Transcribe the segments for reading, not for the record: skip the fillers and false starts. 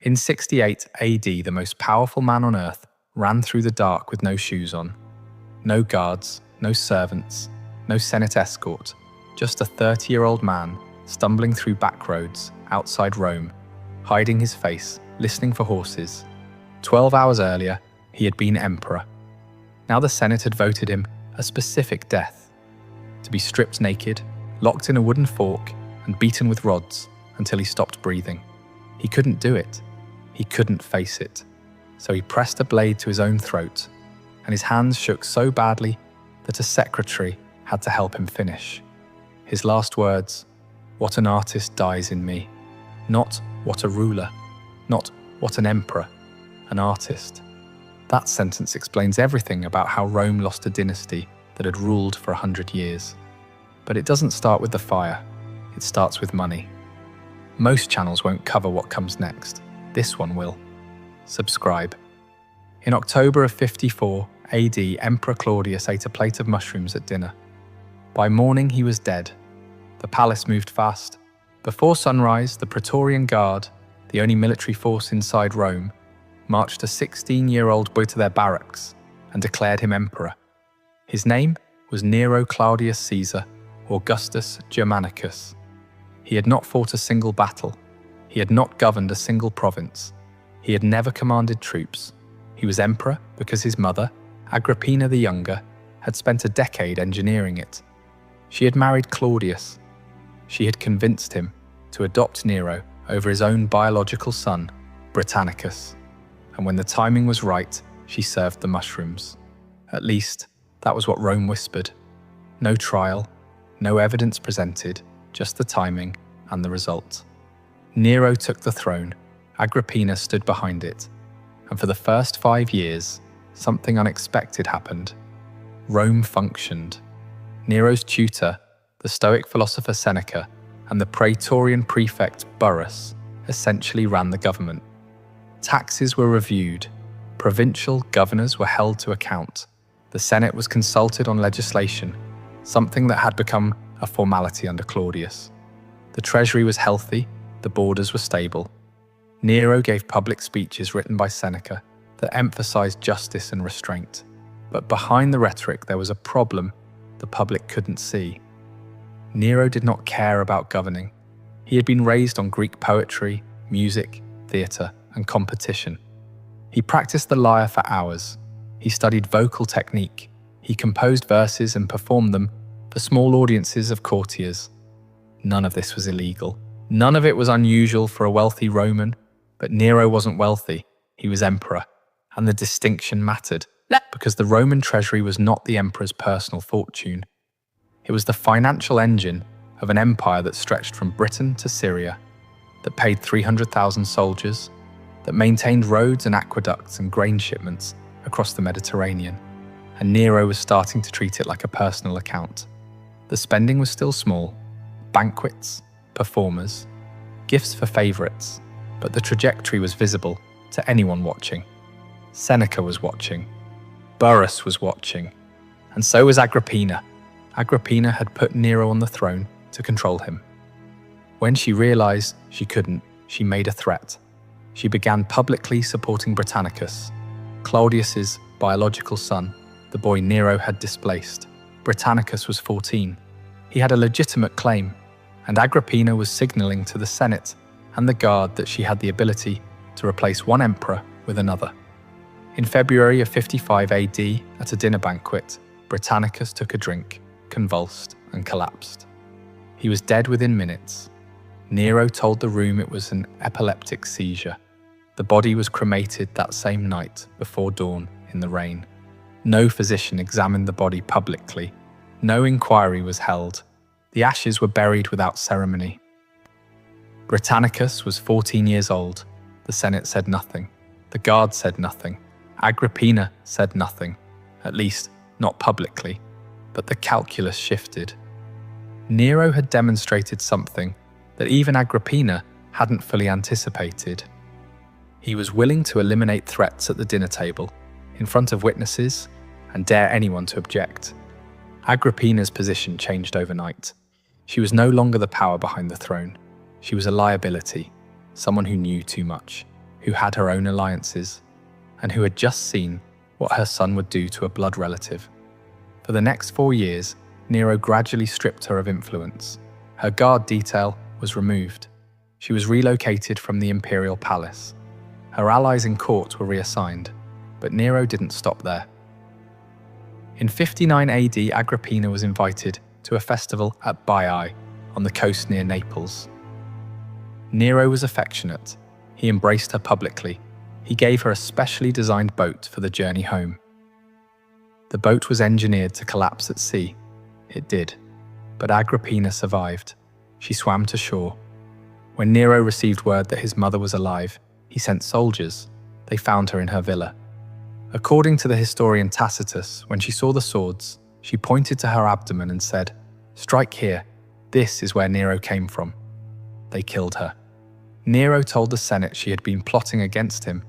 In 68 AD, the most powerful man on earth ran through the dark with no shoes on. No guards, no servants, no Senate escort, just a 30-year-old man stumbling through back roads outside Rome, hiding his face, listening for horses. 12 hours earlier, he had been emperor. Now the Senate had voted him a specific death: to be stripped naked, locked in a wooden fork, and beaten with rods until he stopped breathing. He couldn't do it. He couldn't face it. So he pressed a blade to his own throat, and his hands shook so badly that a secretary had to help him finish. His last words: "What an artist dies in me." Not "what a ruler," not "what an emperor," an artist. That sentence explains everything about how Rome lost a dynasty that had ruled for 100 years. But it doesn't start with the fire, it starts with money. Most channels won't cover what comes next. This one will. Subscribe. In October of 54 AD, Emperor Claudius ate a plate of mushrooms at dinner. By morning, he was dead. The palace moved fast. Before sunrise, the Praetorian Guard, the only military force inside Rome, marched a 16-year-old boy to their barracks and declared him emperor. His name was Nero Claudius Caesar Augustus Germanicus. He had not fought a single battle. He had not governed a single province. He had never commanded troops. He was emperor because his mother, Agrippina the Younger, had spent a decade engineering it. She had married Claudius. She had convinced him to adopt Nero over his own biological son, Britannicus. And when the timing was right, she served the mushrooms. At least, that was what Rome whispered. No trial, no evidence presented, just the timing and the result. Nero took the throne. Agrippina stood behind it. And for the first 5 years, something unexpected happened. Rome functioned. Nero's tutor, the Stoic philosopher Seneca, and the Praetorian prefect Burrus essentially ran the government. Taxes were reviewed. Provincial governors were held to account. The Senate was consulted on legislation, something that had become a formality under Claudius. The treasury was healthy, the borders were stable. Nero gave public speeches written by Seneca that emphasized justice and restraint. But behind the rhetoric, there was a problem the public couldn't see. Nero did not care about governing. He had been raised on Greek poetry, music, theatre, and competition. He practiced the lyre for hours. He studied vocal technique. He composed verses and performed them for small audiences of courtiers. None of this was illegal. None of it was unusual for a wealthy Roman, but Nero wasn't wealthy. He was emperor, and the distinction mattered, because the Roman treasury was not the emperor's personal fortune. It was the financial engine of an empire that stretched from Britain to Syria, that paid 300,000 soldiers, that maintained roads and aqueducts and grain shipments across the Mediterranean, and Nero was starting to treat it like a personal account. The spending was still small: banquets, performers, gifts for favourites, but the trajectory was visible to anyone watching. Seneca was watching. Burrus was watching. And so was Agrippina. Agrippina had put Nero on the throne to control him. When she realised she couldn't, she made a threat. She began publicly supporting Britannicus, Claudius's biological son, the boy Nero had displaced. Britannicus was 14. He had a legitimate claim, and Agrippina was signalling to the Senate and the Guard that she had the ability to replace one emperor with another. In February of 55 AD, at a dinner banquet, Britannicus took a drink, convulsed, and collapsed. He was dead within minutes. Nero told the room it was an epileptic seizure. The body was cremated that same night before dawn in the rain. No physician examined the body publicly. No inquiry was held. The ashes were buried without ceremony. Britannicus was 14 years old. The Senate said nothing. The Guard said nothing. Agrippina said nothing, at least not publicly. But the calculus shifted. Nero had demonstrated something that even Agrippina hadn't fully anticipated. He was willing to eliminate threats at the dinner table, in front of witnesses, and dare anyone to object. Agrippina's position changed overnight. She was no longer the power behind the throne. She was a liability, someone who knew too much. who had her own alliances, and who had just seen what her son would do to a blood relative. For the next 4 years, Nero gradually stripped her of influence. Her guard detail was removed. She was relocated from the imperial palace. Her allies in court were reassigned, but Nero didn't stop there. In 59 AD, Agrippina was invited to a festival at Baiae on the coast near Naples. Nero was affectionate. He embraced her publicly. He gave her a specially designed boat for the journey home. The boat was engineered to collapse at sea. It did, but Agrippina survived. She swam to shore. When Nero received word that his mother was alive, he sent soldiers. They found her in her villa. According to the historian Tacitus, when she saw the swords, she pointed to her abdomen and said, "Strike here. This is where Nero came from." They killed her. Nero told the Senate she had been plotting against him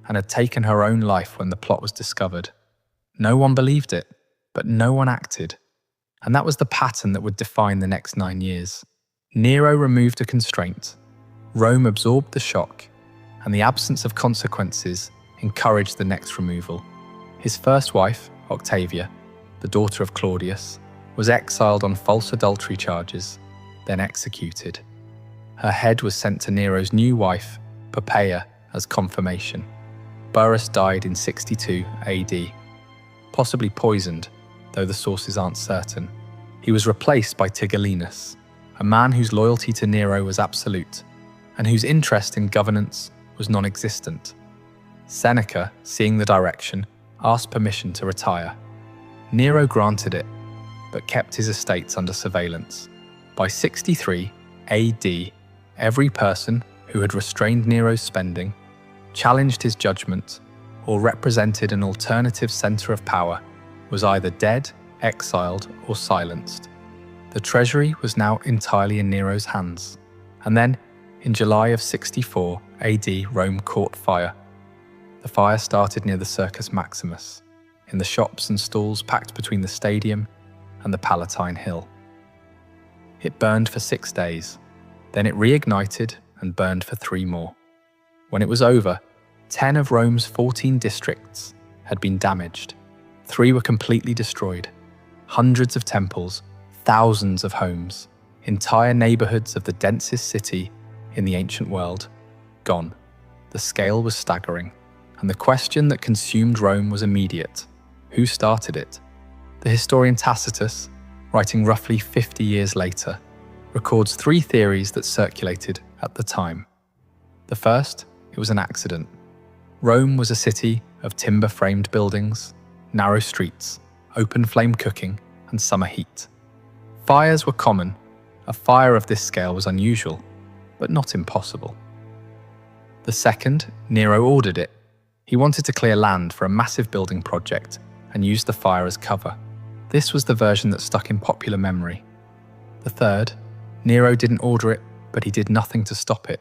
and had taken her own life when the plot was discovered. No one believed it, but no one acted. And that was the pattern that would define the next 9 years. Nero removed a constraint. Rome absorbed the shock, and the absence of consequences encouraged the next removal. His first wife, Octavia, the daughter of Claudius, was exiled on false adultery charges, then executed. Her head was sent to Nero's new wife, Poppaea, as confirmation. Burrus died in 62 AD, possibly poisoned, though the sources aren't certain. He was replaced by Tigellinus, a man whose loyalty to Nero was absolute, and whose interest in governance was non-existent. Seneca, seeing the direction, asked permission to retire. Nero granted it, but kept his estates under surveillance. By 63 AD, every person who had restrained Nero's spending, challenged his judgment, or represented an alternative center of power was either dead, exiled, or silenced. The treasury was now entirely in Nero's hands. And then, in July of 64 AD, Rome caught fire. The fire started near the Circus Maximus, in the shops and stalls packed between the stadium and the Palatine Hill. It burned for 6 days. Then it reignited and burned for 3 more. When it was over, 10 of Rome's 14 districts had been damaged. 3 were completely destroyed. Hundreds of temples, thousands of homes, entire neighborhoods of the densest city in the ancient world, gone. The scale was staggering, and the question that consumed Rome was immediate. Who started it? The historian Tacitus, writing roughly 50 years later, records 3 theories that circulated at the time. The first, it was an accident. Rome was a city of timber-framed buildings, narrow streets, open flame cooking, and summer heat. Fires were common. A fire of this scale was unusual, but not impossible. The second, Nero ordered it. He wanted to clear land for a massive building project and used the fire as cover. This was the version that stuck in popular memory. The third, Nero didn't order it, but he did nothing to stop it,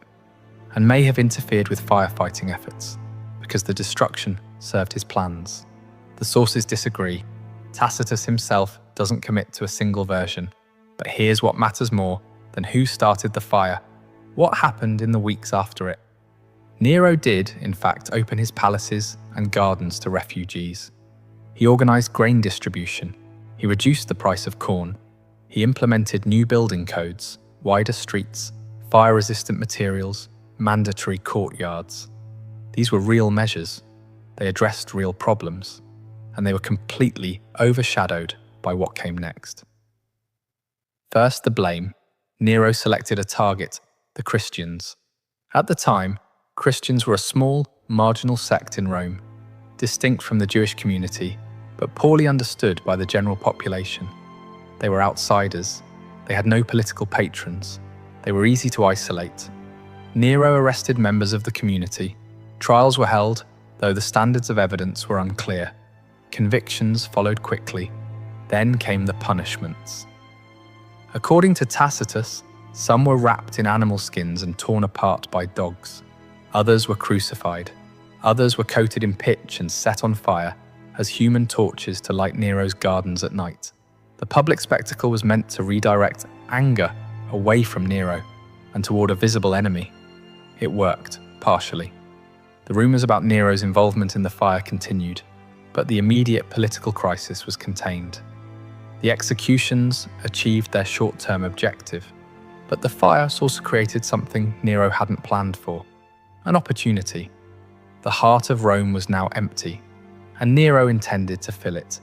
and may have interfered with firefighting efforts, because the destruction served his plans. The sources disagree. Tacitus himself doesn't commit to a single version, but here's what matters more than who started the fire: what happened in the weeks after it. Nero did, in fact, open his palaces and gardens to refugees. He organized grain distribution. He reduced the price of corn. He implemented new building codes, wider streets, fire-resistant materials, mandatory courtyards. These were real measures. They addressed real problems, and they were completely overshadowed by what came next. First, the blame. Nero selected a target: the Christians. At the time, Christians were a small, marginal sect in Rome, distinct from the Jewish community, but poorly understood by the general population. They were outsiders. They had no political patrons. They were easy to isolate. Nero arrested members of the community. Trials were held, though the standards of evidence were unclear. Convictions followed quickly. Then came the punishments. According to Tacitus, some were wrapped in animal skins and torn apart by dogs. Others were crucified. Others were coated in pitch and set on fire as human torches to light Nero's gardens at night. The public spectacle was meant to redirect anger away from Nero and toward a visible enemy. It worked, partially. The rumours about Nero's involvement in the fire continued, but the immediate political crisis was contained. The executions achieved their short-term objective, but the fire also created something Nero hadn't planned for: an opportunity. The heart of Rome was now empty, and Nero intended to fill it.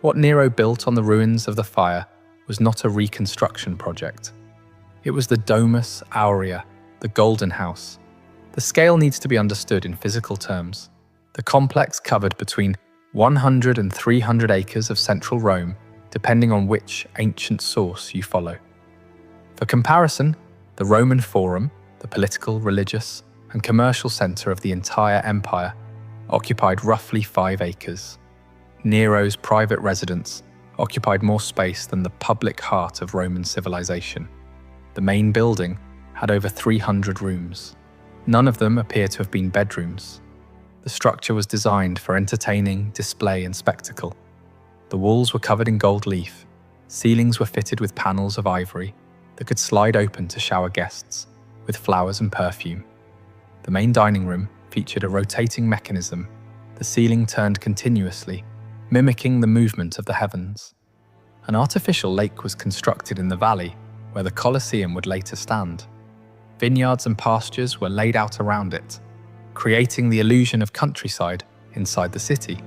What Nero built on the ruins of the fire was not a reconstruction project. It was the Domus Aurea, the Golden House. The scale needs to be understood in physical terms. The complex covered between 100 and 300 acres of central Rome, depending on which ancient source you follow. For comparison, the Roman Forum, the political, religious, and commercial centre of the entire empire, occupied roughly 5 acres. Nero's private residence occupied more space than the public heart of Roman civilization. The main building had over 300 rooms. None of them appear to have been bedrooms. The structure was designed for entertaining, display, and spectacle. The walls were covered in gold leaf. Ceilings were fitted with panels of ivory that could slide open to shower guests, with flowers and perfume. The main dining room featured a rotating mechanism. The ceiling turned continuously, mimicking the movement of the heavens. An artificial lake was constructed in the valley, where the Colosseum would later stand. Vineyards and pastures were laid out around it, creating the illusion of countryside inside the city.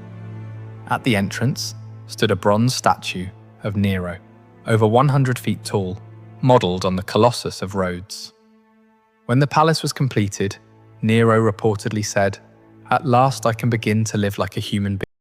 At the entrance stood a bronze statue of Nero, over 100 feet tall, modelled on the Colossus of Rhodes. When the palace was completed, Nero reportedly said, "At last I can begin to live like a human being."